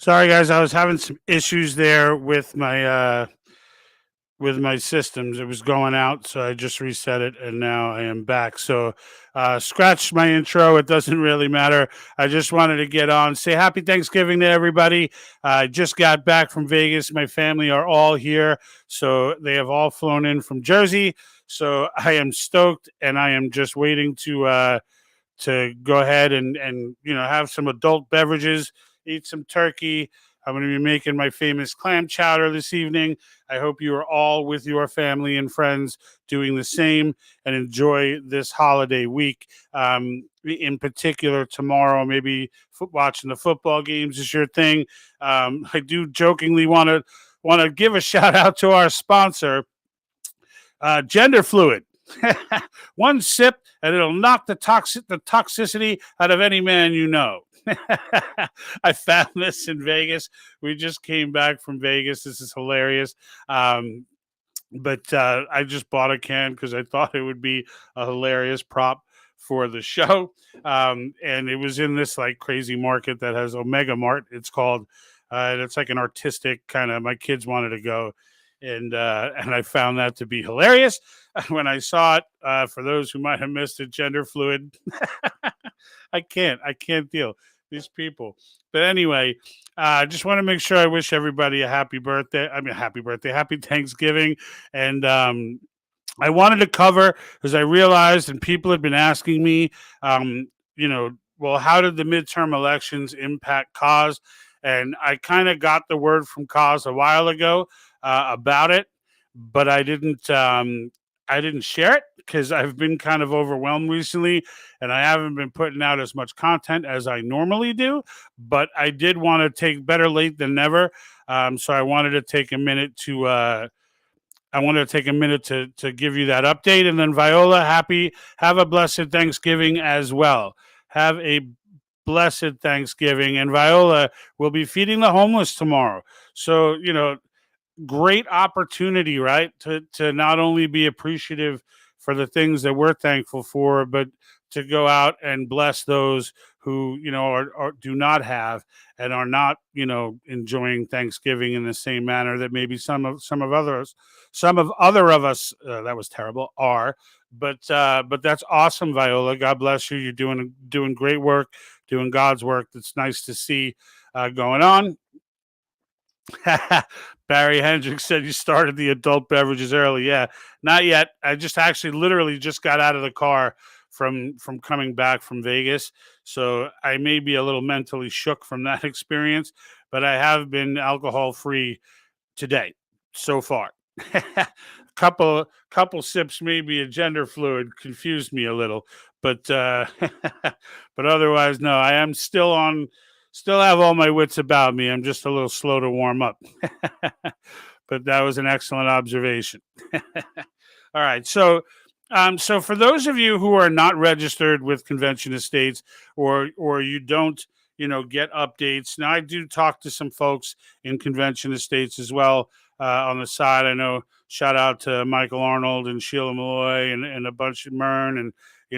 Sorry, guys. I was having some issues there with my systems. It was going out, so I just reset it, and now I am back. So, scratch my intro. It doesn't really matter. I just wanted to get on, say happy Thanksgiving to everybody. I just got back from Vegas. My family are all here, so they have all flown in from Jersey. So I am stoked, and I am just waiting to go ahead and have some adult beverages, eat some turkey. I'm going to be making my famous clam chowder this evening. I hope you are all with your family and friends doing the same and enjoy this holiday week. In particular, tomorrow, maybe watching the football games is your thing. I do jokingly want to give a shout out to our sponsor, Gender Fluid. One sip and it'll knock the toxicity out of any man you know. I found this in Vegas. We just came back from Vegas. This is hilarious. But I just bought a can because I thought it would be a hilarious prop for the show. And it was in this like crazy market that has Omega Mart. It's called. It's like an artistic kind of. My kids wanted to go, and I found that to be hilarious when I saw it. For those who might have missed it, Gender Fluid. I can't deal these people. But anyway, I just want to make sure I wish everybody a happy birthday. I mean, happy birthday, happy Thanksgiving, and I wanted to cover because I realized, and people had been asking me, well, how did the midterm elections impact COS? And I kind of got the word from COS a while ago about it, but I didn't share it because I've been kind of overwhelmed recently, and I haven't been putting out as much content as I normally do. But I did want to take better late than never, so I wanted to take a minute to. To give you that update, and then Viola, have a blessed Thanksgiving as well. Have a blessed Thanksgiving, and Viola will be feeding the homeless tomorrow. So great opportunity, right? To not only be appreciative for the things that we're thankful for, but to go out and bless those who do not have and are not enjoying Thanksgiving in the same manner that maybe some of other of us that was terrible are. But that's awesome, Viola. God bless you. You're doing great work, doing God's work. That's nice to see going on. Barry Hendricks said you started the adult beverages early. Yeah, not yet. I just actually literally just got out of the car from coming back from Vegas, so I may be a little mentally shook from that experience, but I have been alcohol free today so far. couple sips, maybe a Gender Fluid confused me a little, but but otherwise, no. I am still have all my wits about me. I'm just a little slow to warm up. But that was an excellent observation. All right, so for those of you who are not registered with Convention Estates, or you don't get updates, now I do talk to some folks in Convention Estates as well on the side. I know, shout out to Michael Arnold and Sheila Malloy and a bunch of Mern and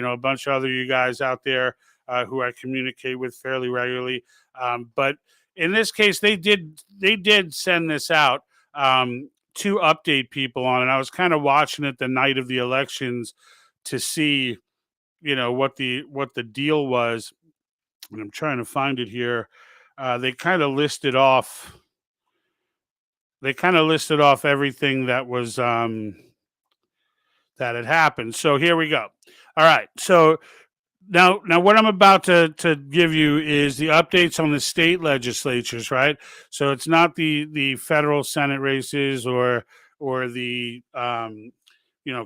a bunch of other you guys out there who I communicate with fairly regularly. But in this case, they did send this out to update people on it. I was kind of watching it the night of the elections to see what the deal was, and I'm trying to find it here. They kind of listed off everything that was that had happened. So here we go. All right. So now what I'm about to give you is the updates on the state legislatures, right? So it's not the federal Senate races or the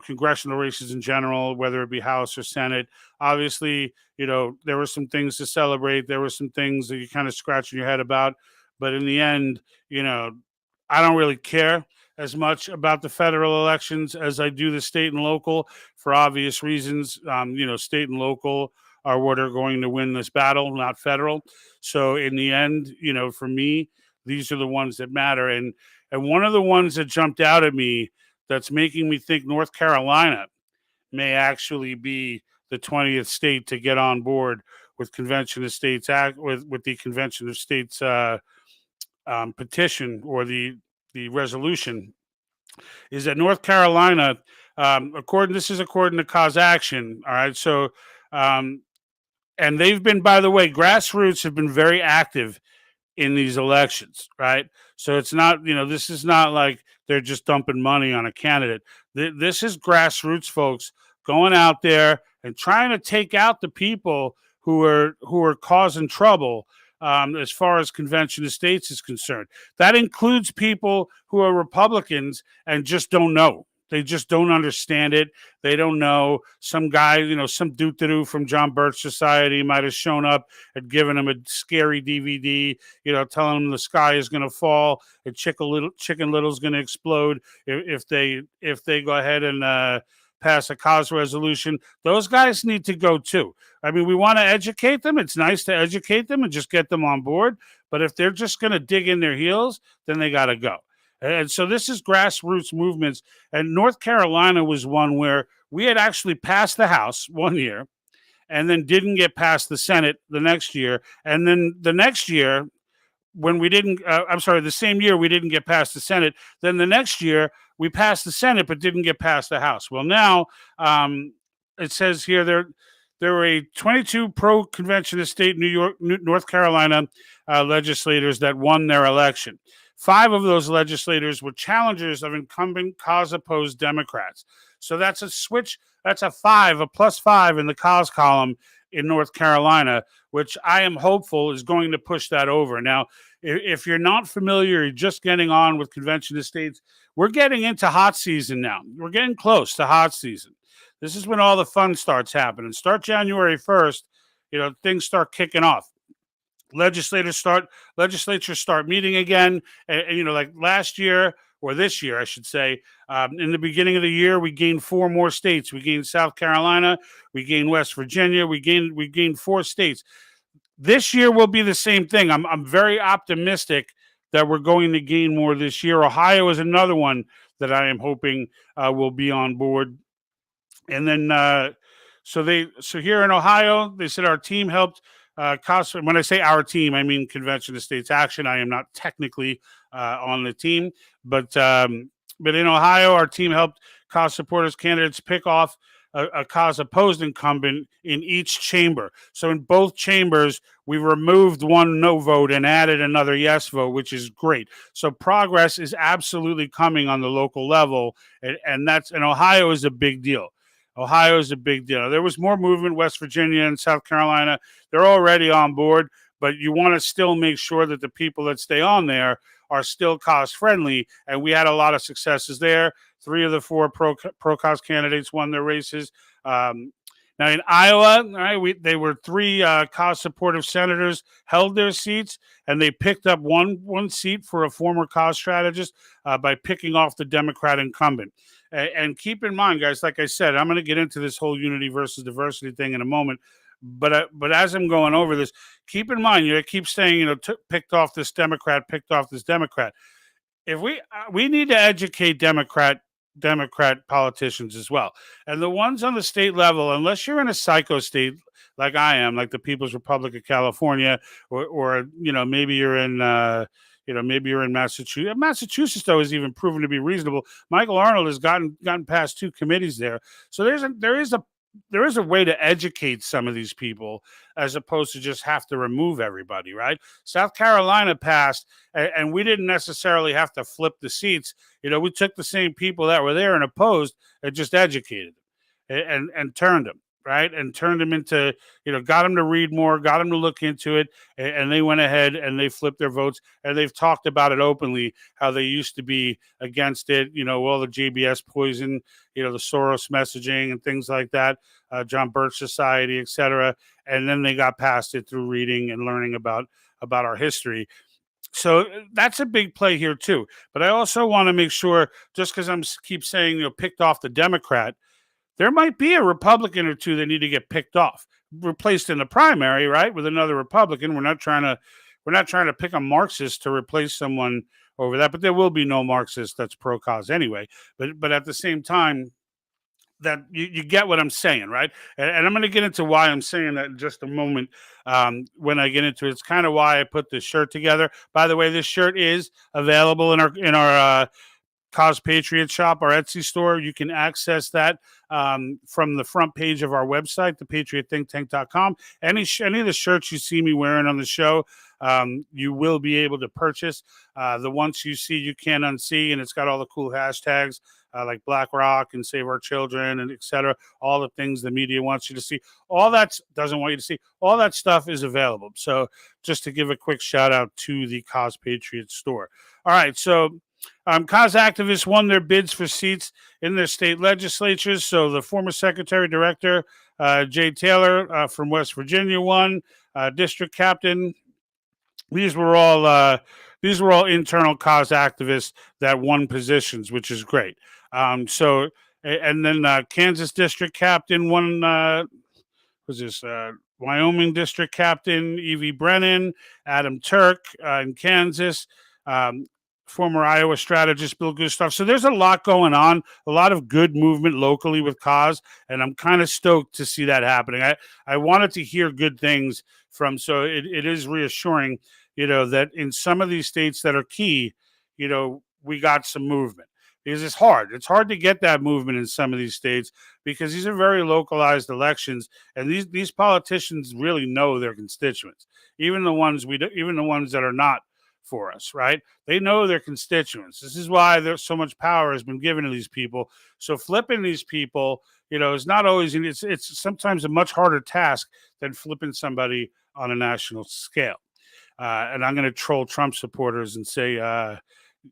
congressional races in general, whether it be House or Senate. Obviously, there were some things to celebrate. There were some things that you kind of scratching your head about, but in the end, I don't really care as much about the federal elections as I do the state and local for obvious reasons. State and local are what are going to win this battle, not federal. So in the end, for me, these are the ones that matter. And one of the ones that jumped out at me that's making me think North Carolina may actually be the 20th state to get on board with Convention of States Act with the Convention of States petition or the resolution is that North Carolina, this is according to Cause Action. All right, so and they've been, by the way, grassroots have been very active in these elections, right? So it's not, this is not like they're just dumping money on a candidate. This is grassroots folks going out there and trying to take out the people who are causing trouble, as far as convention of states is concerned. That includes people who are Republicans and just don't know. They just don't understand it. They don't know. Some guy, some doo from John Birch Society might have shown up and given him a scary DVD, telling him the sky is going to fall and Chicken Little's going to explode if they go ahead and pass a COS resolution. Those guys need to go too. I mean, we want to educate them. It's nice to educate them and just get them on board. But if they're just going to dig in their heels, then they got to go. And so this is grassroots movements. And North Carolina was one where we had actually passed the House one year and then didn't get past the Senate the next year. And then the next year, when we didn't, the same year we didn't get past the Senate. Then the next year we passed the Senate but didn't get past the House. Well, now it says here there were a 22 pro-convention of state North Carolina legislators that won their election. 5 of those legislators were challengers of incumbent cause-opposed Democrats. So that's a switch. That's a +5 in the cause column in North Carolina, which I am hopeful is going to push that over. Now, if you're not familiar, you're just getting on with convention of states, we're getting into hot season now. We're getting close to hot season. This is when all the fun starts happening. Start January 1st, things start kicking off. Legislatures start meeting again. And like last year, or this year, I should say, in the beginning of the year, we gained 4 more states. We gained South Carolina, we gained West Virginia, we gained 4 states. This year will be the same thing. I'm very optimistic that we're going to gain more this year. Ohio is another one that I am hoping will be on board. And then, so here in Ohio, they said our team helped. When I say our team, I mean Convention of States Action. I am not technically on the team, but in Ohio, our team helped cause supporters candidates pick off a cause opposed incumbent in each chamber. So in both chambers, we removed one no vote and added another yes vote, which is great. So progress is absolutely coming on the local level, and Ohio is a big deal. Ohio is a big deal. There was more movement. West Virginia and South Carolina, they're already on board, but you want to still make sure that the people that stay on there are still cause friendly. And we had a lot of successes there. 3 of the 4 pro cause candidates won their races. Now in Iowa, they were 3 cause supportive senators held their seats, and they picked up one seat for a former cause strategist by picking off the Democrat incumbent. And keep in mind, guys, like I said, I'm going to get into this whole unity versus diversity thing in a moment. But as I'm going over this, keep in mind, I keep saying, picked off this Democrat. If we need to educate Democrat politicians as well, and the ones on the state level, unless you're in a psycho state like I am, like the People's Republic of California, or maybe you're in maybe you're in Massachusetts. Massachusetts, though, is even proven to be reasonable. Michael Arnold has gotten past 2 committees there. So there is a way to educate some of these people as opposed to just have to remove everybody, right? South Carolina passed, and we didn't necessarily have to flip the seats. We took the same people that were there and opposed and just educated them and turned them. Right, and turned them into, got them to read more, got them to look into it, and they went ahead and they flipped their votes, and they've talked about it openly, how they used to be against it, all the JBS poison, the Soros messaging and things like that, John Birch Society, etc. And then they got past it through reading and learning about our history. So that's a big play here too. But I also want to make sure, just because I'm keep saying, picked off the Democrat, there might be a Republican or 2 that need to get picked off, replaced in the primary, right, with another Republican. We're not trying to pick a Marxist to replace someone over that, but there will be no Marxist that's pro-cause anyway. But at the same time, that you get what I'm saying, right? And I'm going to get into why I'm saying that in just a moment. When I get into it, it's kind of why I put this shirt together. By the way, this shirt is available in our Cause Patriot shop, our Etsy store. You can access that from the front page of our website, thepatriotthinktank.com. Any of the shirts you see me wearing on the show, you will be able to purchase. The ones you see, you can't unsee, and it's got all the cool hashtags like Black Rock and Save Our Children and etc. All the things the media wants you to see. All that doesn't want you to see. All that stuff is available. So just to give a quick shout out to the Cause Patriot store. All right, so cause activists won their bids for seats in their state legislatures. So the former Secretary Director, Jay Taylor from West Virginia won. District Captain. These were all internal cause activists that won positions, which is great. And then Kansas District Captain won. Was this Wyoming District Captain Evie Brennan, Adam Turk in Kansas. Former Iowa strategist Bill Gustav. So there's a lot going on, a lot of good movement locally with cause, and I'm kind of stoked to see that happening. I wanted to hear good things from, so it is reassuring, that in some of these states that are key, we got some movement. Because it's hard. It's hard to get that movement in some of these states because these are very localized elections, and these politicians really know their constituents, even the ones that are not for us, right? They know their constituents. This is why there's so much power has been given to these people. So flipping these people, is not always. It's sometimes a much harder task than flipping somebody on a national scale. And I'm going to troll Trump supporters and say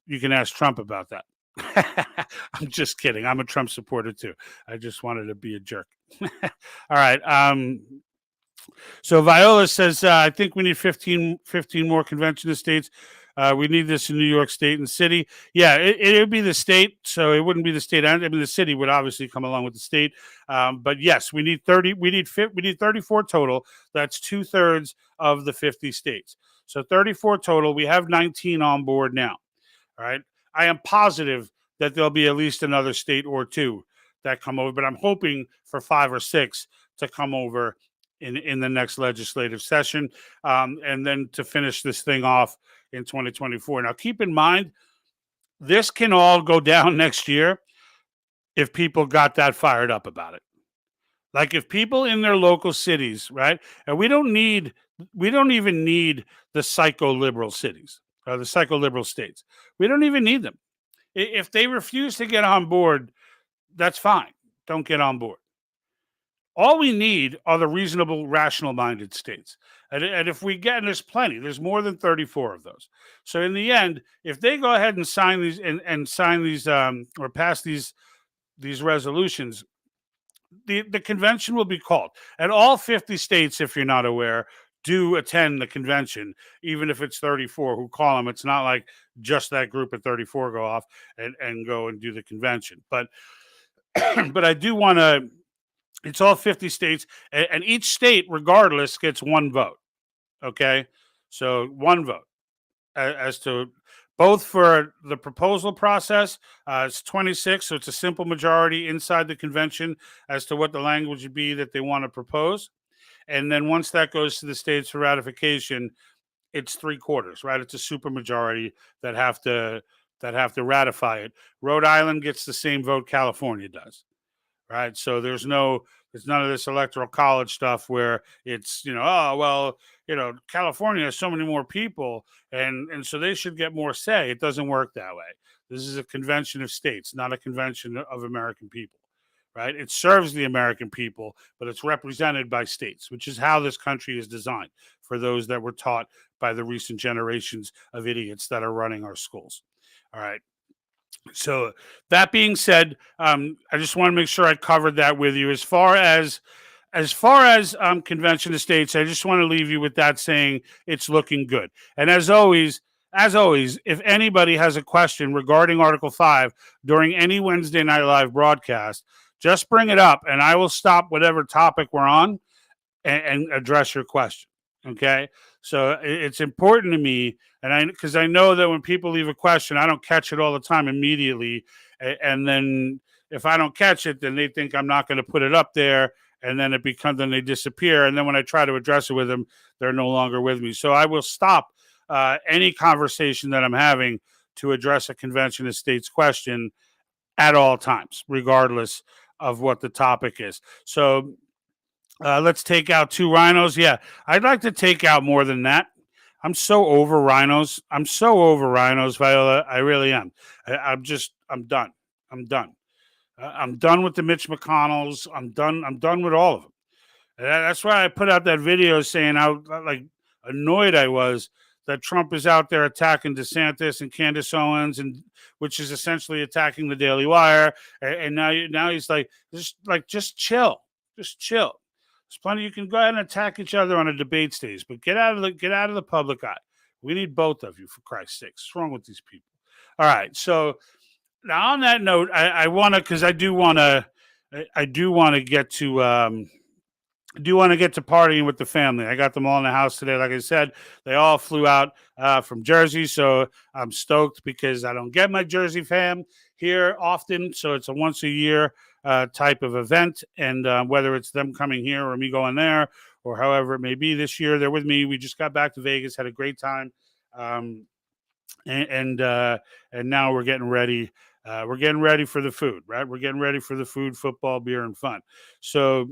you can ask Trump about that. I'm just kidding. I'm a Trump supporter too. I just wanted to be a jerk. All right. So Viola says, I think we need 15 more convention states. We need this in New York State and city. Yeah, it would be the state. So it wouldn't be the state. The city would obviously come along with the state. But yes, we need 30. We need 34 total. That's 2/3 of the 50 states. So 34 total. We have 19 on board now. All right. I am positive that there'll be at least another state or two that come over, but I'm hoping for 5 or 6 to come over in the next legislative session, and then to finish this thing off in 2024. Now, keep in mind, this can all go down next year if people got that fired up about it. Like if people in their local cities, right? And we don't even need the psycho-liberal cities or the psycho-liberal states. We don't even need them. If they refuse to get on board, that's fine. Don't get on board. All we need are the reasonable, rational-minded states. And if we get, and there's plenty, there's more than 34 of those. So in the end, if they go ahead and sign these and sign these or pass these resolutions, the convention will be called. And all 50 states, if you're not aware, do attend the convention, even if it's 34 who call them. It's not like just that group of 34 go off and go and do the convention. But I do want to. It's all 50 states, and each state, regardless, gets one vote. Okay, so one vote as to both for the proposal process. It's 26, so it's a simple majority inside the convention as to what the language would be that they want to propose. And then once that goes to the states for ratification, it's 3/4, right? It's a super majority that have to ratify it. Rhode Island gets the same vote California does. Right. So there's none of this electoral college stuff where it's, California has so many more people and so they should get more say. It doesn't work that way. This is a convention of states, not a convention of American people. Right. It serves the American people, but it's represented by states, which is how this country is designed for those that were taught by the recent generations of idiots that are running our schools. All right. So that being said, I just want to make sure I covered that with you. As far as convention of states, I just want to leave you with that saying it's looking good. And as always, if anybody has a question regarding Article 5 during any Wednesday Night Live broadcast, just bring it up and I will stop whatever topic we're on and address your question. Okay. So it's important to me. And because I know that when people leave a question, I don't catch it all the time immediately. And then, if I don't catch it, then they think I'm not going to put it up there, and then then they disappear. And then when I try to address it with them, they're no longer with me. So I will stop any conversation that I'm having to address a convention of states question at all times, regardless of what the topic is. So let's take out 2 rhinos. Yeah, I'd like to take out more than that. I'm so over rhinos. I'm so over rhinos, Viola. I really am. I'm done. I'm done. I'm done with the Mitch McConnells. I'm done. I'm done with all of them. That's why I put out that video saying how like annoyed I was that Trump is out there attacking DeSantis and Candace Owens, and which is essentially attacking the Daily Wire. And now he's just chill, just chill. There's plenty. You can go ahead and attack each other on a debate stage, but get out of the public eye. We need both of you, for Christ's sake. What's wrong with these people? All right, so now on that note, I want to, because I do want to get to. Do want to get to partying with the family. I got them all in the house today. Like I said, they all flew out from Jersey, so I'm stoked because I don't get my Jersey fam here often. So it's a once a year type of event, and whether it's them coming here or me going there or however it may be, this year they're with me. We just got back to Vegas, had a great time, and now we're getting ready. We're getting ready for the food, right? We're getting ready for the food, football, beer, and fun. So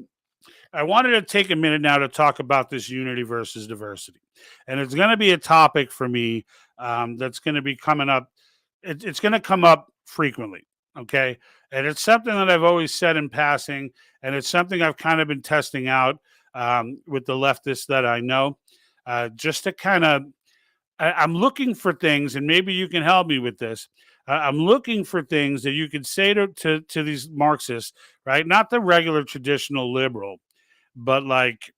I wanted to take a minute now to talk about this unity versus diversity. And it's going to be a topic for me that's going to be coming up. It's going to come up frequently. Okay. And it's something that I've always said in passing. And it's something I've kind of been testing out with the leftists that I know, just to kind of, I'm looking for things, and maybe you can help me with this. I'm looking for things that you could say to these Marxists, right? Not the regular traditional liberal, but like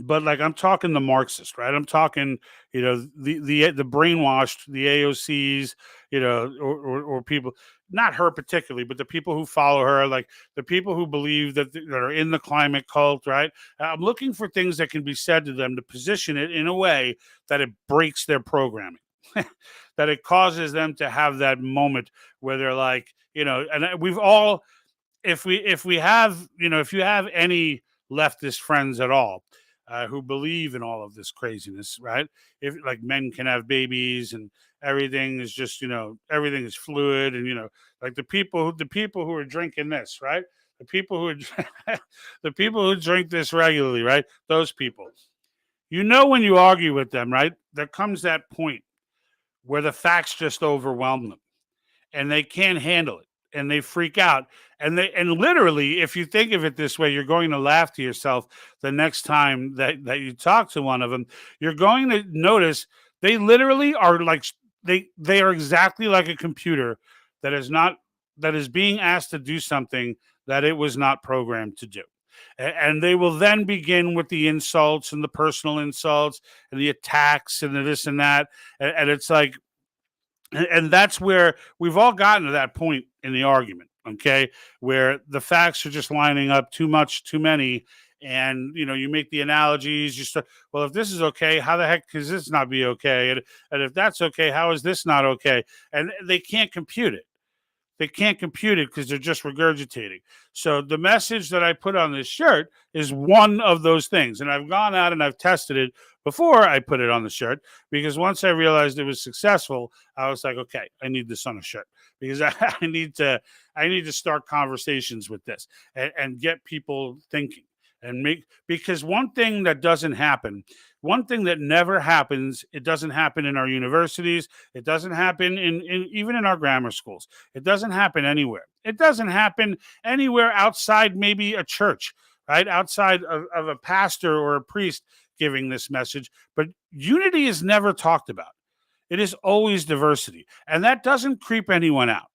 I'm talking the Marxist, right? I'm talking, the brainwashed, the AOCs, or people, not her particularly, but the people who follow her, like the people who believe that are in the climate cult, right? I'm looking for things that can be said to them to position it in a way that it breaks their programming, that it causes them to have that moment where they're like, and we've all, if we have, if you have any leftist friends at all who believe in all of this craziness, right? If like men can have babies and everything is just, everything is fluid, and like the people who are drinking this, right? The people who are the people who drink this regularly, right? Those people, when you argue with them, right? There comes that point where the facts just overwhelm them and they can't handle it and they freak out. And literally, if you think of it this way, you're going to laugh to yourself the next time that you talk to one of them. You're going to notice they literally are like, they are exactly like a computer that is being asked to do something that it was not programmed to do. And they will then begin with the insults and the personal insults and the attacks and the this and that. And it's like, and that's where we've all gotten to that point in the argument, okay, where the facts are just lining up too much, too many. And, you make the analogies, you start, well, if this is okay, how the heck could this not be okay? And if that's okay, how is this not okay? And they can't compute it. They can't compute it because they're just regurgitating. So the message that I put on this shirt is one of those things. And I've gone out and I've tested it before I put it on the shirt, because once I realized it was successful, I was like, okay, I need this on a shirt, because I need to start conversations with this and get people thinking. Because one thing that doesn't happen, one thing that never happens, it doesn't happen in our universities, it doesn't happen in even in our grammar schools, it doesn't happen anywhere. It doesn't happen anywhere outside maybe a church, right? Outside of a pastor or a priest giving this message. But unity is never talked about. It is always diversity. And that doesn't creep anyone out.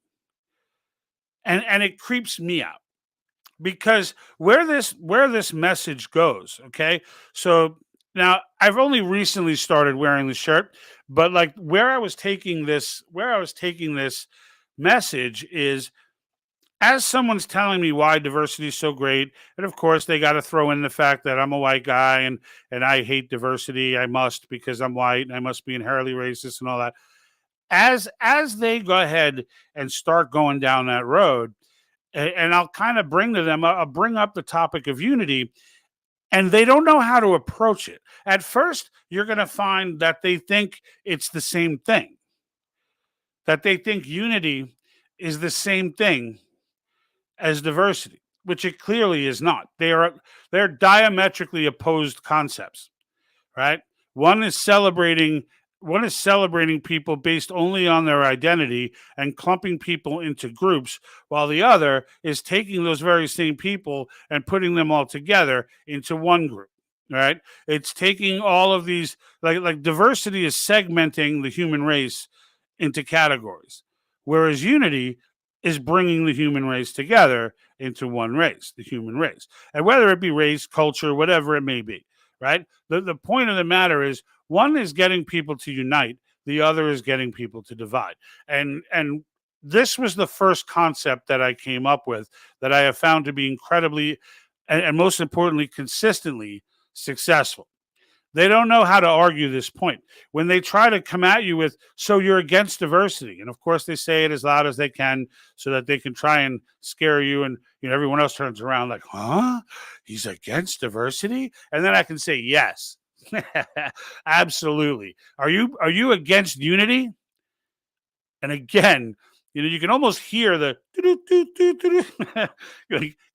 And it creeps me out. Because where this message goes, okay? So now I've only recently started wearing the shirt, but like where I was taking this message is, as someone's telling me why diversity is so great, and of course they got to throw in the fact that I'm a white guy and I hate diversity. I must, because I'm white, and I must be inherently racist and all that. as they go ahead and start going down that road, and I'll kind of bring to them, I'll bring up the topic of unity, and they don't know how to approach it. At first, you're going to find that they think it's the same thing, that they think unity is the same thing as diversity, which it clearly is not. They're diametrically opposed concepts, right? One is celebrating one is celebrating people based only on their identity and clumping people into groups, while the other is taking those very same people and putting them all together into one group. Right? It's taking all of these, like diversity is segmenting the human race into categories, whereas unity is bringing the human race together into one race, the human race, and whether it be race, culture, whatever it may be. Right? The point of the matter is one is getting people to unite, the other is getting people to divide. And this was the first concept that I came up with that I have found to be incredibly and most importantly consistently successful. They don't know how to argue this point. When they try to come at you with, so you're against diversity. And of course, they say it as loud as they can so that they can try and scare you. And, everyone else turns around like, huh? He's against diversity? And then I can say, yes, absolutely. Are you against unity? And again, you can almost hear the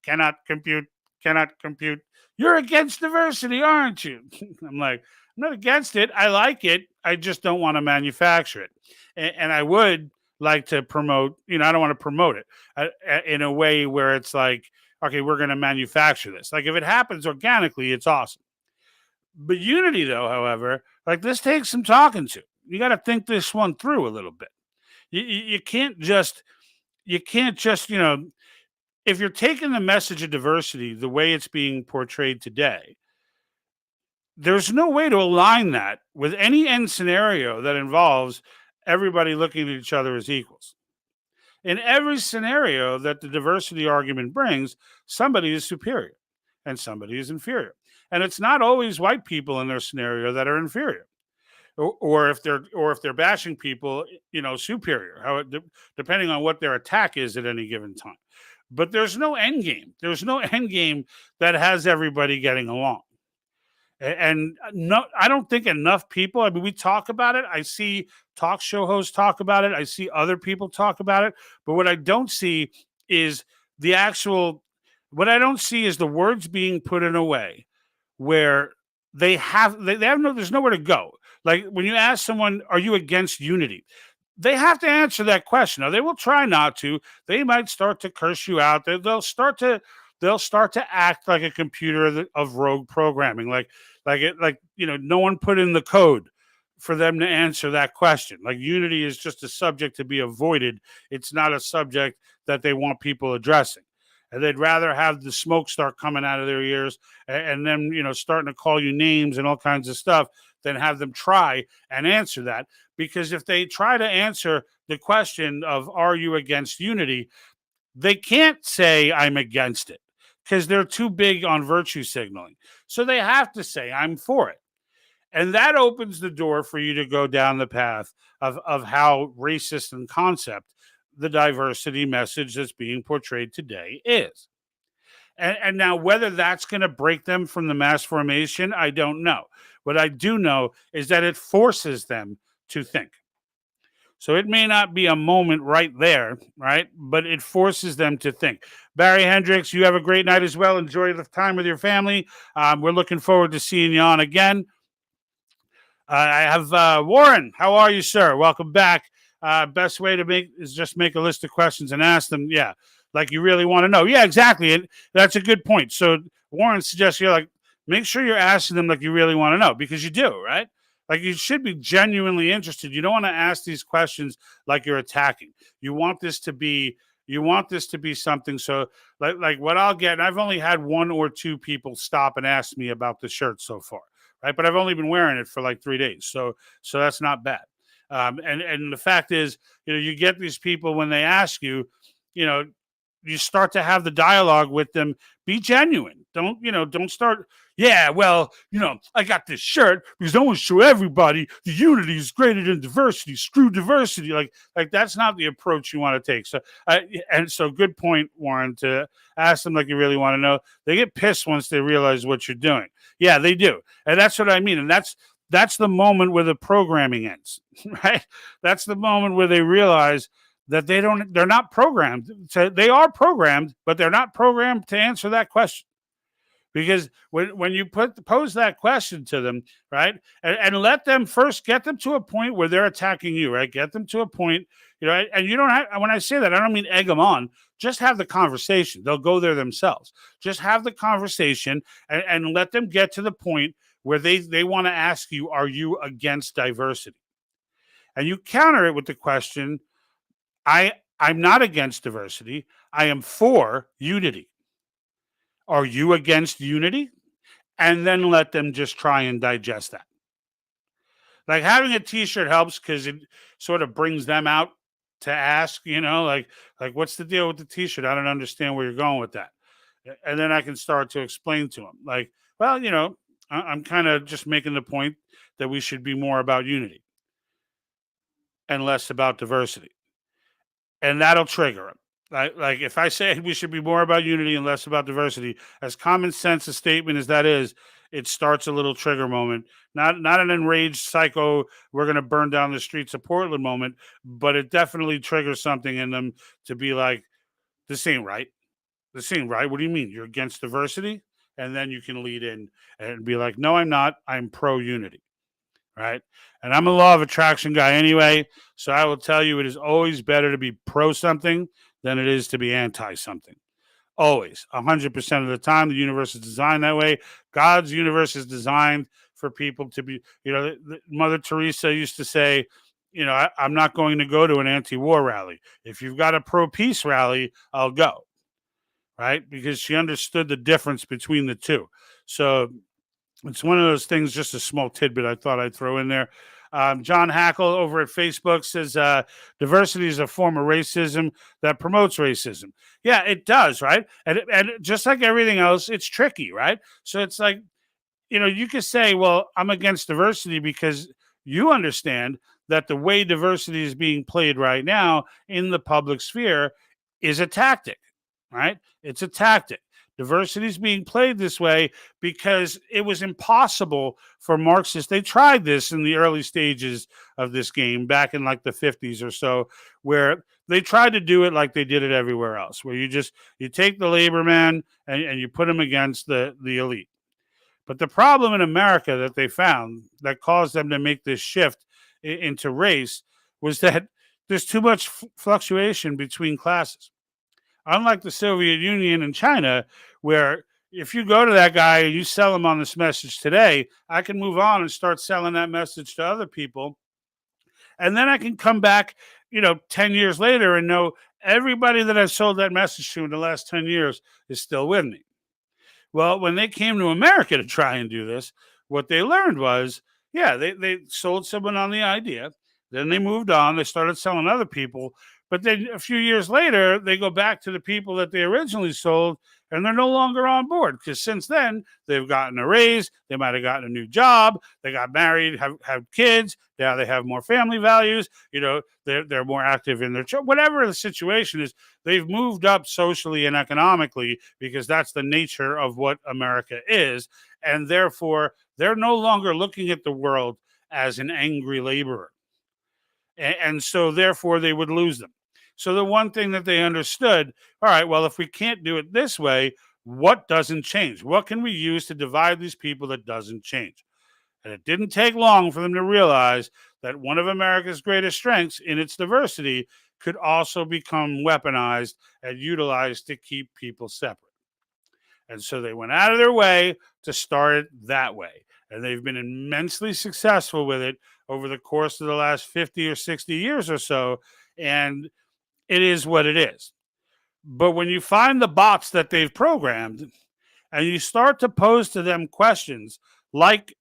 cannot compute, cannot compute. You're against diversity, aren't you? I'm like, I'm not against it. I like it. I just don't want to manufacture it. And I would like to promote, I don't want to promote it in a way where it's like, okay, we're going to manufacture this. Like if it happens organically, it's awesome. But unity, though, however, like this takes some talking to. You got to think this one through a little bit. You can't just, if you're taking the message of diversity the way it's being portrayed today, there's no way to align that with any end scenario that involves everybody looking at each other as equals. In every scenario that the diversity argument brings, somebody is superior and somebody is inferior. And it's not always white people in their scenario that are inferior. Or if they're bashing people, superior, depending on what their attack is at any given time. But there's no end game. There's no end game that has everybody getting along. And no, I don't think enough people. I mean, we talk about it. I see talk show hosts talk about it. I see other people talk about it. But what I don't see is the actual. What I don't see is the words being put in a way where they have no. There's nowhere to go. Like when you ask someone, "Are you against unity?" They have to answer that question. Now they will try not to. They might start to curse you out. They'll start to act like a computer of rogue programming, no one put in the code for them to answer that question. Like unity is just a subject to be avoided. It's not a subject that they want people addressing. And they'd rather have the smoke start coming out of their ears and then, starting to call you names and all kinds of stuff than have them try and answer that. Because if they try to answer the question of, are you against unity? They can't say, I'm against it because they're too big on virtue signaling. So they have to say, I'm for it. And that opens the door for you to go down the path of how racist in concept the diversity message that's being portrayed today is. And now, whether that's going to break them from the mass formation, I don't know. What I do know is that it forces them to think. So it may not be a moment right there, right? But it forces them to think. Barry Hendricks, you have a great night as well. Enjoy the time with your family. We're looking forward to seeing you on again. I have Warren. How are you, sir? Welcome back. Best way to make a list of questions and ask them. Yeah, like you really want to know. Yeah, exactly. And that's a good point. So Warren suggests make sure you're asking them like you really want to know, because you do, right? Like you should be genuinely interested. You don't want to ask these questions like you're attacking. You want this to be something. So like what I'll get, and I've only had one or two people stop and ask me about the shirt so far, right? But I've only been wearing it for like 3 days. So that's not bad. And the fact is, you get these people when they ask you, you start to have the dialogue with them. Be genuine. Don't start. Yeah, well, I got this shirt because I want to show everybody the unity is greater than diversity. Screw diversity. Like that's not the approach you want to take. So good point, Warren, to ask them like you really want to know. They get pissed once they realize what you're doing. Yeah, they do. And that's what I mean. And that's the moment where the programming ends, right? That's the moment where they realize that they're not programmed. So they are programmed, but they're not programmed to answer that question. Because when you pose that question to them, right, and let them first get them to a point where they're attacking you, right, get them to a point, and you don't have, when I say that, I don't mean egg them on, just have the conversation. They'll go there themselves. Just have the conversation and let them get to the point where they want to ask you, are you against diversity? And you counter it with the question, I'm not against diversity. I am for unity. Are you against unity? And then let them just try and digest that. Like having a t-shirt helps because it sort of brings them out to ask, like what's the deal with the t-shirt? I don't understand where you're going with that. And then I can start to explain to them, like, well, I'm kind of just making the point that we should be more about unity and less about diversity. And that'll trigger them. Like if I say we should be more about unity and less about diversity, as common sense a statement as that is, it starts a little trigger moment. Not an enraged psycho, we're going to burn down the streets of Portland moment, but it definitely triggers something in them to be like, this ain't right. This ain't right. What do you mean? You're against diversity? And then you can lead in and be like, no, I'm not. I'm pro unity. Right. And I'm a law of attraction guy anyway. So I will tell you, it is always better to be pro something than it is to be anti something. Always. 100% of the time, the universe is designed that way. God's universe is designed for people to be, Mother Teresa used to say, I'm not going to go to an anti-war rally. If you've got a pro-peace rally, I'll go. Right. Because she understood the difference between the two. So it's one of those things, just a small tidbit I thought I'd throw in there. John Hackle over at Facebook says diversity is a form of racism that promotes racism. Yeah, it does, right? And just like everything else, it's tricky, right? So it's like, you could say, well, I'm against diversity because you understand that the way diversity is being played right now in the public sphere is a tactic, right? It's a tactic. Diversity is being played this way because it was impossible for Marxists. They tried this in the early stages of this game back in like the 50s or so, where they tried to do it like they did it everywhere else, where you take the labor man and you put him against the elite. But the problem in America that they found that caused them to make this shift into race was that there's too much fluctuation between classes. Unlike the Soviet Union and China, where if you go to that guy and you sell him on this message today, I can move on and start selling that message to other people. And then I can come back, 10 years later and know everybody that I sold that message to in the last 10 years is still with me. Well, when they came to America to try and do this, what they learned was, yeah, they sold someone on the idea. Then they moved on. They started selling other people. But then a few years later, they go back to the people that they originally sold, and they're no longer on board because since then, they've gotten a raise. They might have gotten a new job. They got married, have kids. Now they have more family values. They're more active in their whatever the situation is. They've moved up socially and economically because that's the nature of what America is. And therefore, they're no longer looking at the world as an angry laborer. And so therefore, they would lose them. So the one thing that they understood, all right, well, if we can't do it this way, what doesn't change? What can we use to divide these people that doesn't change? And it didn't take long for them to realize that one of America's greatest strengths in its diversity could also become weaponized and utilized to keep people separate. And so they went out of their way to start it that way. And they've been immensely successful with it over the course of the last 50 or 60 years or so. And it is what it is. But when you find the bots that they've programmed and you start to pose to them questions like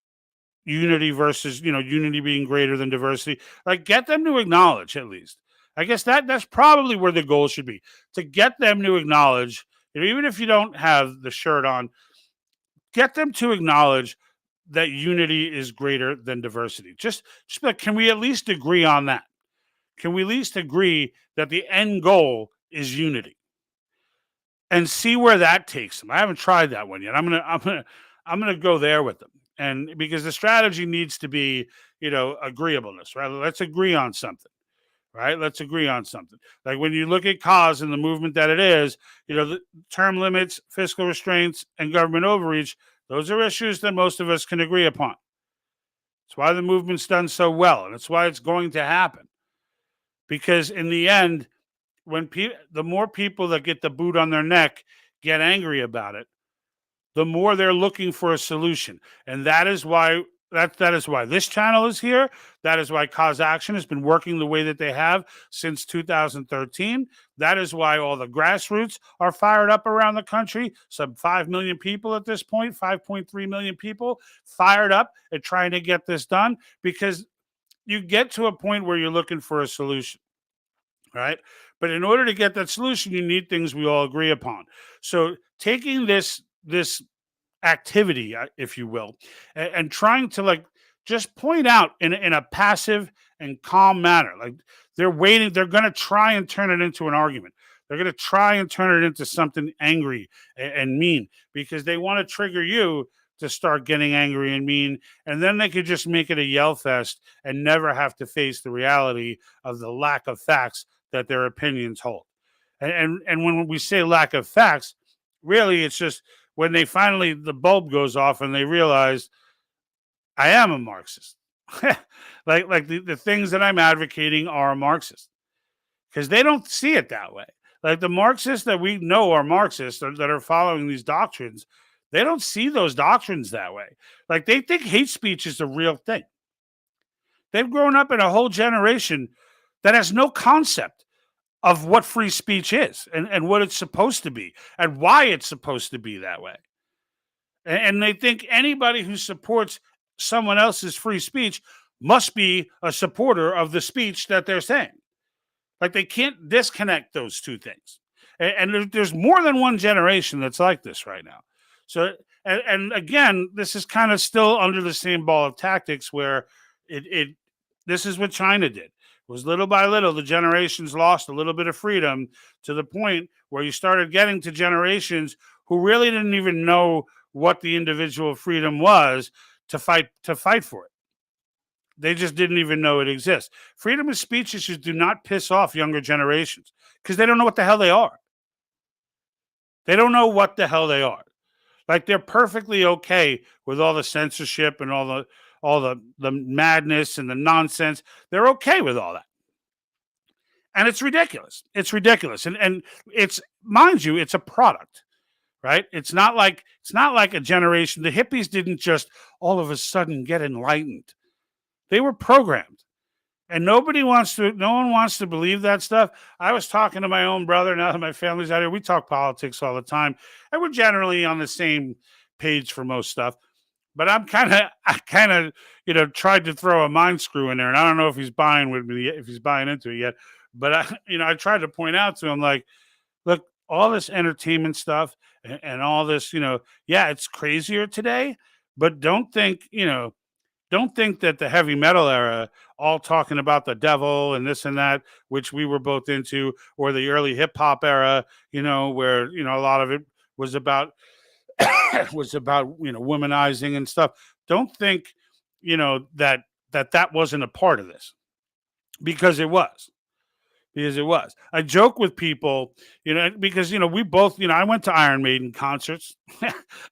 unity versus, unity being greater than diversity, like get them to acknowledge at least. I guess that's probably where the goal should be, to get them to acknowledge, even if you don't have the shirt on, get them to acknowledge that unity is greater than diversity. Just like, can we at least agree on that? Can we at least agree that the end goal is unity, and see where that takes them? I haven't tried that one yet. I'm gonna go there with them, and because the strategy needs to be, agreeableness, right? Let's agree on something, right? Let's agree on something. Like when you look at COS and the movement that it is, the term limits, fiscal restraints, and government overreach. Those are issues that most of us can agree upon. That's why the movement's done so well, and that's why it's going to happen. Because in the end, the more people that get the boot on their neck get angry about it, the more they're looking for a solution. And that is why this channel is here. That is why Cause Action has been working the way that they have since 2013. That is why all the grassroots are fired up around the country. Some 5 million people at this point, 5.3 million people fired up at trying to get this done, because you get to a point where you're looking for a solution, right? But in order to get that solution, you need things we all agree upon. So taking this activity, if you will, and trying to, like, just point out in a passive and calm manner. Like, they're waiting, they're going to try and turn it into an argument. They're going to try and turn it into something angry and mean, because they want to trigger you to start getting angry and mean. And then they could just make it a yell fest and never have to face the reality of the lack of facts that their opinions hold. And when we say lack of facts, really, it's just when they finally, the bulb goes off and they realize I am a Marxist. like the things that I'm advocating are Marxist, because they don't see it that way. Like the Marxists that we know are Marxists, that are following these doctrines, they don't see those doctrines that way. Like, they think hate speech is a real thing. They've grown up in a whole generation that has no concept of what free speech is, and what it's supposed to be, and why it's supposed to be that way. And they think anybody who supports someone else's free speech must be a supporter of the speech that they're saying. Like, they can't disconnect those two things. And there's more than one generation that's like this right now. So, and again, this is kind of still under the same ball of tactics, where it this is what China did. Was little by little, the generations lost a little bit of freedom, to the point where you started getting to generations who really didn't even know what the individual freedom was to fight for it. They just didn't even know it exists. Freedom of speech issues do not piss off younger generations, because they don't know what the hell they are. They don't know what the hell they are. Like, they're perfectly okay with all the censorship and all the madness and the nonsense. They're okay with all that. And it's ridiculous. It's ridiculous. And it's, mind you, it's a product, right? It's not like a generation. The hippies didn't just all of a sudden get enlightened. They were programmed. And no one wants to believe that stuff. I was talking to my own brother, now that my family's out here. We talk politics all the time, and we're generally on the same page for most stuff. But I kind of tried to throw a mind screw in there, and I don't know if he's buying with me, if he's buying into it yet. But I tried to point out to him, like, look, all this entertainment stuff and all this, yeah, it's crazier today, but don't think that the heavy metal era, all talking about the devil and this and that, which we were both into, or the early hip hop era, where a lot of it was about womanizing and stuff. Don't think that wasn't a part of this, because it was. I joke with people, because we both, I went to Iron Maiden concerts.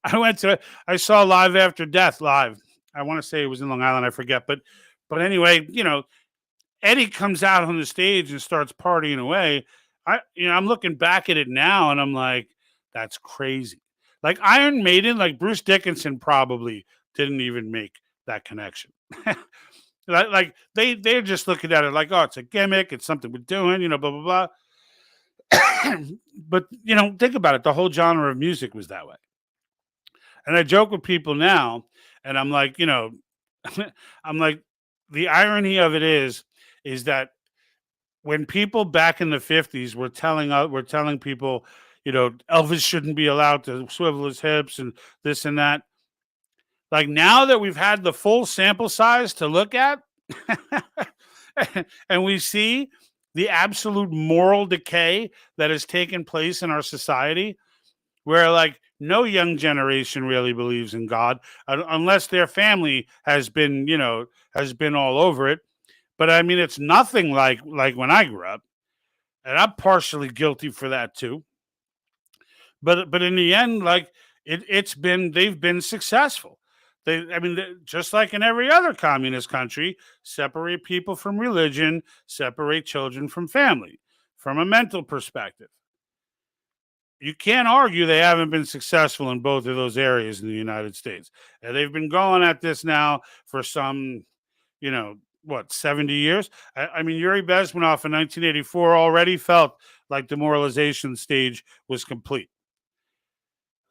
I saw Live After Death live. I want to say it was in Long Island, I forget, but anyway, Eddie comes out on the stage and starts partying away. I'm looking back at it now and I'm like, that's crazy. Like, Iron Maiden, like Bruce Dickinson probably didn't even make that connection. Like they're just looking at it like, oh, it's a gimmick, it's something we're doing, blah blah blah. But think about it. The whole genre of music was that way. And I joke with people now, and I'm like, I'm like, the irony of it is that when people back in the 50s were telling people, Elvis shouldn't be allowed to swivel his hips and this and that. Like now that we've had the full sample size to look at, and we see the absolute moral decay that has taken place in our society, where like no young generation really believes in God unless their family has been all over it. But I mean, it's nothing like when I grew up, and I'm partially guilty for that too. But in the end, like they've been successful. Just like in every other communist country, separate people from religion, separate children from family, from a mental perspective. You can't argue they haven't been successful in both of those areas in the United States. And they've been going at this now for some, you know, 70 years? I mean, Yuri Bezmenov in 1984 already felt like demoralization stage was complete.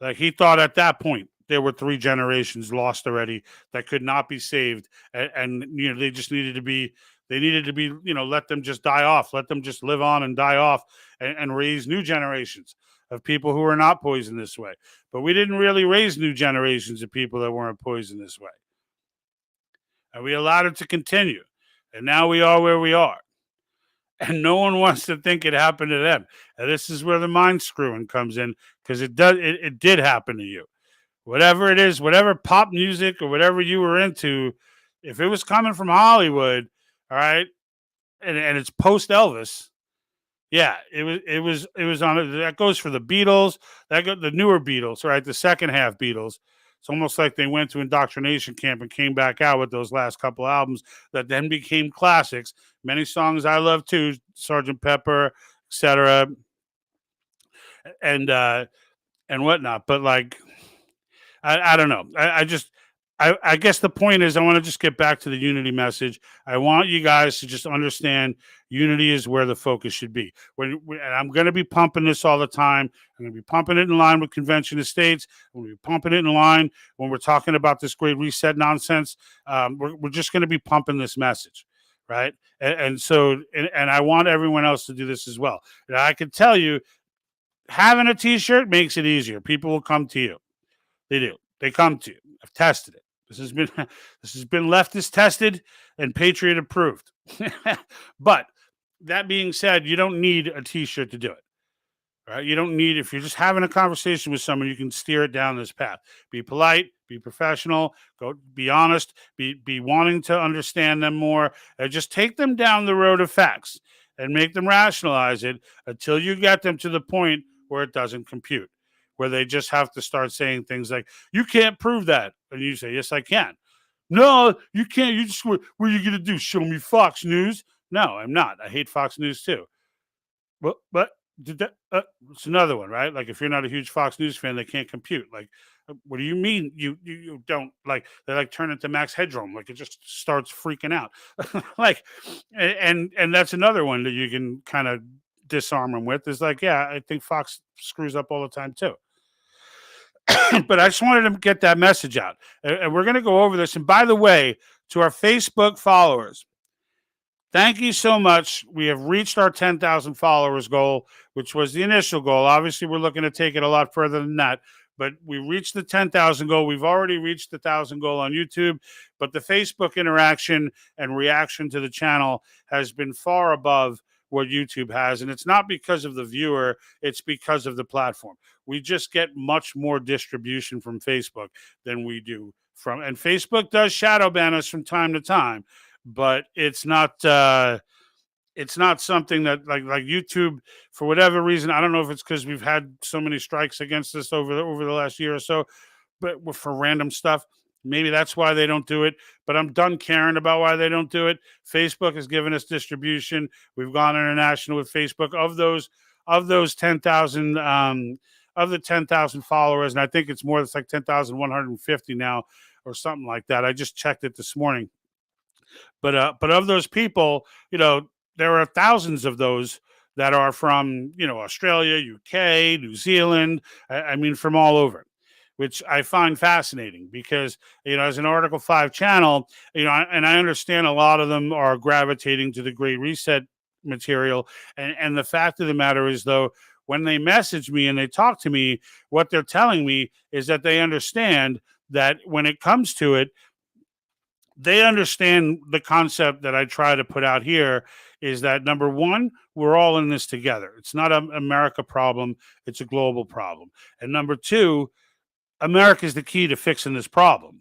Like he thought at that point there were 3 generations lost already that could not be saved, and they just needed to be let them just die off, let them just live on and die off, and raise new generations of people who are not poisoned this way. But we didn't really raise new generations of people that weren't poisoned this way, and we allowed it to continue, and now we are where we are. And no one wants to think it happened to them. And this is where the mind screwing comes in, because it did happen to you. Whatever it is, whatever pop music or whatever you were into, if it was coming from Hollywood, all right, and it's post Elvis, yeah, it was on it. That goes for the Beatles, the newer Beatles, right? The second half Beatles. It's almost like they went to indoctrination camp and came back out with those last couple albums that then became classics. Many songs I love too, Sergeant Pepper, etc., and whatnot. But like, I don't know. I guess the point is I want to just get back to the unity message. I want you guys to just understand unity is where the focus should be. And I'm going to be pumping this all the time. I'm going to be pumping it in line with Convention of States. I'm going to be pumping it in line when we're talking about this Great Reset nonsense. We're just going to be pumping this message, right? And I want everyone else to do this as well. And I can tell you, having a T-shirt makes it easier. People will come to you. They do. They come to you. I've tested it. This has been leftist tested and patriot approved. But that being said, you don't need a T-shirt to do it. Right? You don't need, if you're just having a conversation with someone, you can steer it down this path. Be polite, be professional, be honest, be wanting to understand them more, and just take them down the road of facts and make them rationalize it until you get them to the point where it doesn't compute, where they just have to start saying things like, you can't prove that. And you say, yes, I can. No, you can't. You just, what are you going to do? Show me Fox News? No, I'm not. I hate Fox News too. But did that? It's another one, right? Like if you're not a huge Fox News fan, they can't compute. Like, what do you mean you don't like? They like turn into Max Headroom. Like it just starts freaking out. Like, and that's another one that you can kind of disarm them with. Is like, yeah, I think Fox screws up all the time too. But I just wanted to get that message out, and we're going to go over this. And by the way, to our Facebook followers, thank you so much. We have reached our 10,000 followers goal, which was the initial goal. Obviously, we're looking to take it a lot further than that, but we reached the 10,000 goal. We've already reached the 1,000 goal on YouTube, but the Facebook interaction and reaction to the channel has been far above what YouTube has. And it's not because of the viewer, it's because of the platform. We just get much more distribution from Facebook than we do from, and Facebook does shadow ban us from time to time, but it's not something that like YouTube, for whatever reason. I don't know if it's because we've had so many strikes against us over the last year or so, but for random stuff. Maybe that's why they don't do it, but I'm done caring about why they don't do it. Facebook has given us distribution. We've gone international with Facebook. Of those 10,000, of the 10,000 followers, and I think it's more. It's like 10,150 now, or something like that. I just checked it this morning. But of those people, there are thousands of those that are from Australia, UK, New Zealand. I mean, from all over, which I find fascinating because, as an Article 5 channel, and I understand a lot of them are gravitating to the Great Reset material. And the fact of the matter is, though, when they message me and they talk to me, what they're telling me is that they understand that when it comes to it, they understand the concept that I try to put out here is that number one, we're all in this together. It's not an America problem, it's a global problem. And number two, America is the key to fixing this problem.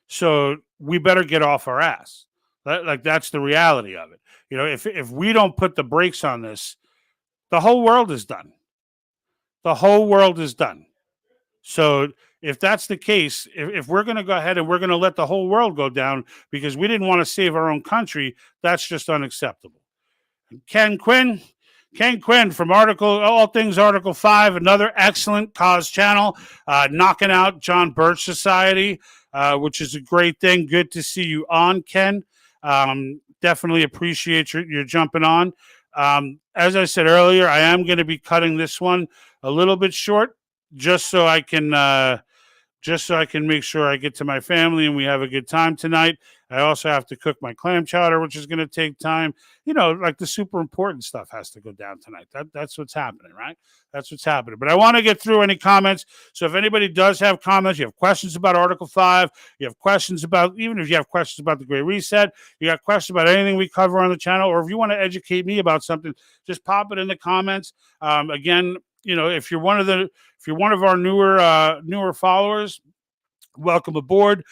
So we better get off our ass. Like that's the reality of it. If we don't put the brakes on this, the whole world is done. The whole world is done. So if that's the case, if we're going to go ahead and we're going to let the whole world go down because we didn't want to save our own country, that's just unacceptable. Ken Quinn from All Things Article 5, another excellent COS channel, knocking out John Birch Society, which is a great thing. Good to see you on, Ken. Definitely appreciate your jumping on. As I said earlier, I am going to be cutting this one a little bit short just so I can make sure I get to my family and we have a good time tonight. I also have to cook my clam chowder, which is going to take time. Like the super important stuff has to go down tonight. That's what's happening, right? That's what's happening. But I want to get through any comments. So if anybody does have comments, you have questions about Article 5, you have questions about, even if you have questions about the Great Reset, you got questions about anything we cover on the channel, or if you want to educate me about something, just pop it in the comments. Again, if you're one of our newer followers, welcome aboard.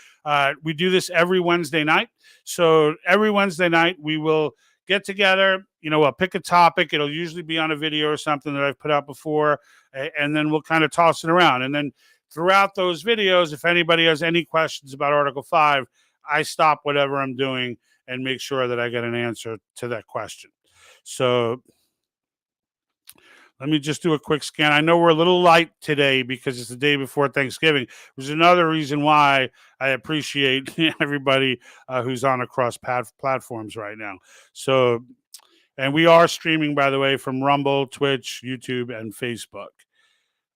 We do this every Wednesday night. So every Wednesday night we will get together. I'll pick a topic. It'll usually be on a video or something that I've put out before, and then we'll kind of toss it around. And then throughout those videos, if anybody has any questions about Article 5, I stop whatever I'm doing and make sure that I get an answer to that question. So let me just do a quick scan. I know we're a little light today because it's the day before Thanksgiving. There's another reason why I appreciate everybody who's on across platforms right now. So, and we are streaming, by the way, from Rumble, Twitch, YouTube, and Facebook.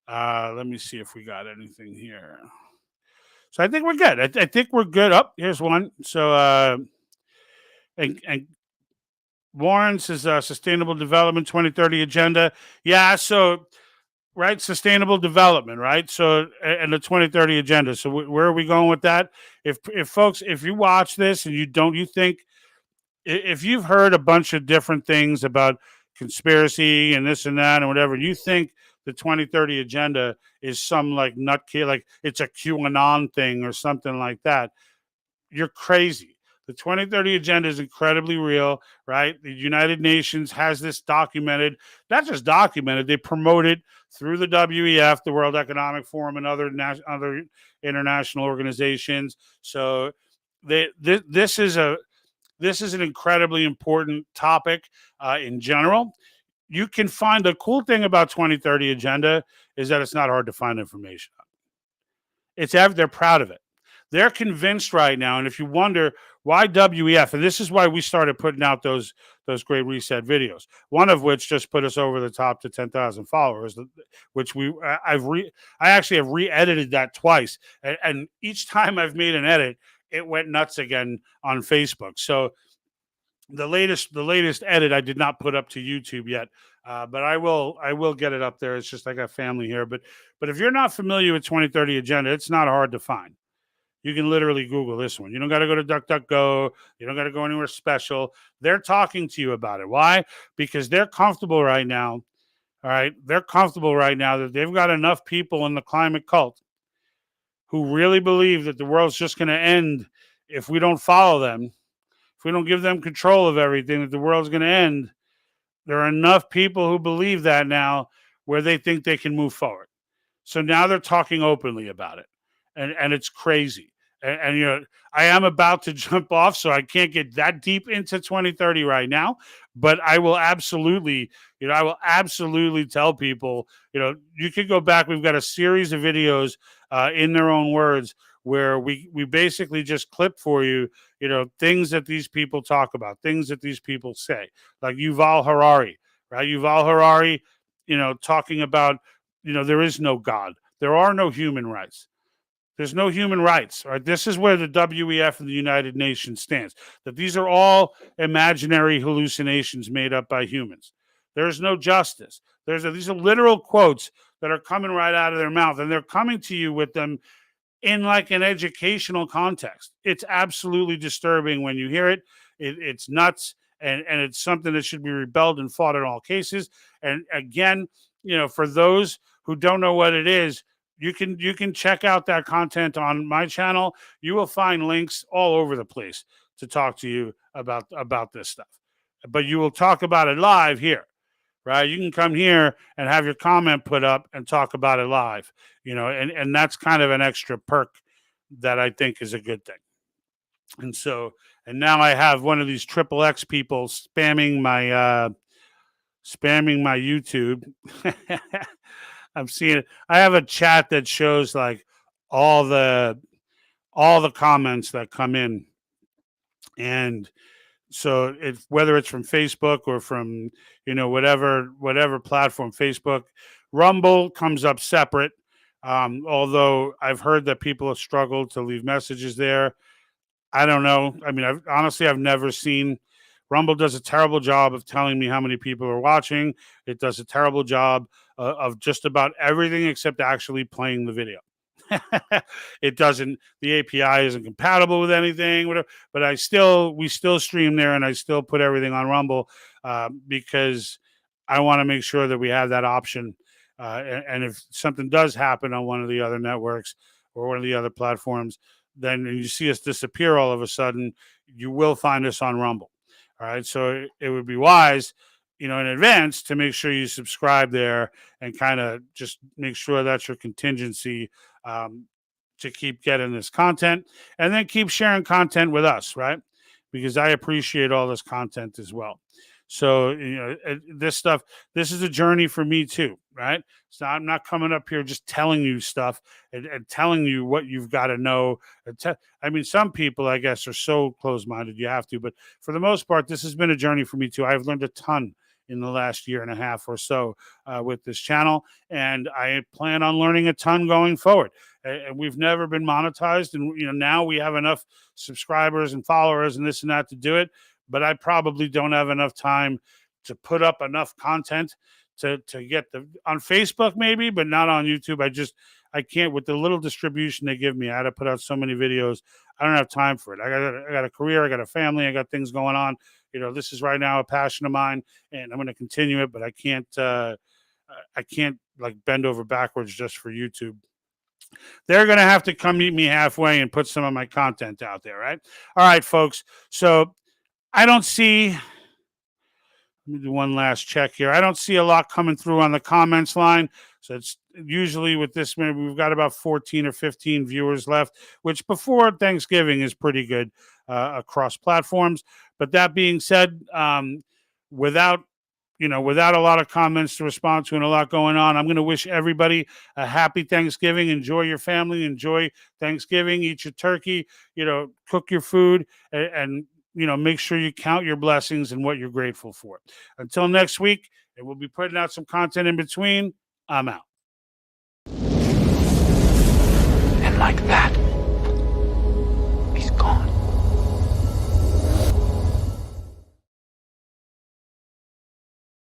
Let me see if we got anything here. So I think we're good. I think we're good. Oh, here's one. So, and Warren says Sustainable Development 2030 Agenda. Yeah, so, right, sustainable development, right? So, and the 2030 Agenda. So where are we going with that? If folks, if you watch this and you think, if you've heard a bunch of different things about conspiracy and this and that and whatever, you think the 2030 Agenda is some like nutcase, like it's a QAnon thing or something like that, you're crazy. The 2030 Agenda is incredibly real, right? The United Nations has this documented, not just documented, they promote it through the WEF, the World Economic Forum, and other international organizations. So this is an incredibly important topic in general. You can find, the cool thing about 2030 Agenda is that it's not hard to find information on. They're proud of it. They're convinced right now, and if you wonder why WEF, and this is why we started putting out those Great Reset videos, one of which just put us over the top to 10,000 followers, which I actually have re-edited that twice, and each time I've made an edit, it went nuts again on Facebook. So the latest edit I did not put up to YouTube yet, but I will get it up there. It's just I got family here, but if you're not familiar with 2030 Agenda, it's not hard to find. You can literally Google this one. You don't got to go to DuckDuckGo. You don't got to go anywhere special. They're talking to you about it. Why? Because they're comfortable right now. All right. They're comfortable right now that they've got enough people in the climate cult who really believe that the world's just going to end if we don't follow them, if we don't give them control of everything, that the world's going to end. There are enough people who believe that now where they think they can move forward. So now they're talking openly about it. And it's crazy. And I am about to jump off, so I can't get that deep into 2030 right now. But I will absolutely tell people, you could go back. We've got a series of videos in their own words where we basically just clip for you, things that these people talk about, things that these people say, like Yuval Harari, right? Yuval Harari, talking about, there is no God. There are no human rights. There's no human rights. All right, this is where the WEF and the United Nations stands. That these are all imaginary hallucinations made up by humans. There's no justice. These are literal quotes that are coming right out of their mouth, and they're coming to you with them in like an educational context. It's absolutely disturbing when you hear it. It's nuts, and it's something that should be rebelled and fought in all cases. And again, for those who don't know what it is, you can check out that content on my channel. You will find links all over the place to talk to you about this stuff. But you will talk about it live here, right? You can come here and have your comment put up and talk about it live, and that's kind of an extra perk that I think is a good thing. And so, and now I have one of these XXX people spamming my YouTube. I'm seeing it. I have a chat that shows like all the comments that come in, and so whether it's from Facebook or from whatever platform, Facebook, Rumble comes up separate. Although I've heard that people have struggled to leave messages there. I don't know. I mean, I've never seen. Rumble does a terrible job of telling me how many people are watching. It does a terrible job of just about everything except actually playing the video. It doesn't. The API isn't compatible with anything, whatever. But we still stream there, and I still put everything on Rumble because I want to make sure that we have that option. And if something does happen on one of the other networks or one of the other platforms, then you see us disappear all of a sudden, you will find us on Rumble. All right. So it would be wise, in advance to make sure you subscribe there and kind of just make sure that's your contingency to keep getting this content, and then keep sharing content with us, right? Because I appreciate all this content as well. So, this is a journey for me too, right? So I'm not coming up here just telling you stuff and telling you what you've got to know. Some people, I guess, are so closed-minded you have to, but for the most part, this has been a journey for me too. I've learned a ton in the last year and a half or so with this channel, and I plan on learning a ton going forward. And we've never been monetized, and now we have enough subscribers and followers and this and that to do it. But I probably don't have enough time to put up enough content to get on Facebook maybe, but not on YouTube. I can't, with the little distribution they give me. I had to put out so many videos. I don't have time for it. I got a career, I got a family, I got things going on. This is right now a passion of mine, and I'm going to continue it, but I can't like bend over backwards just for YouTube. They're going to have to come meet me halfway and put some of my content out there, right? All right, folks. So I don't see, let me do one last check here. I don't see a lot coming through on the comments line. So it's usually with this, maybe we've got about 14 or 15 viewers left, which before Thanksgiving is pretty good across platforms. But that being said, without a lot of comments to respond to and a lot going on, I'm going to wish everybody a happy Thanksgiving. Enjoy your family. Enjoy Thanksgiving. Eat your turkey. Cook your food and make sure you count your blessings and what you're grateful for. Until next week, and we'll be putting out some content in between. I'm out. And like that.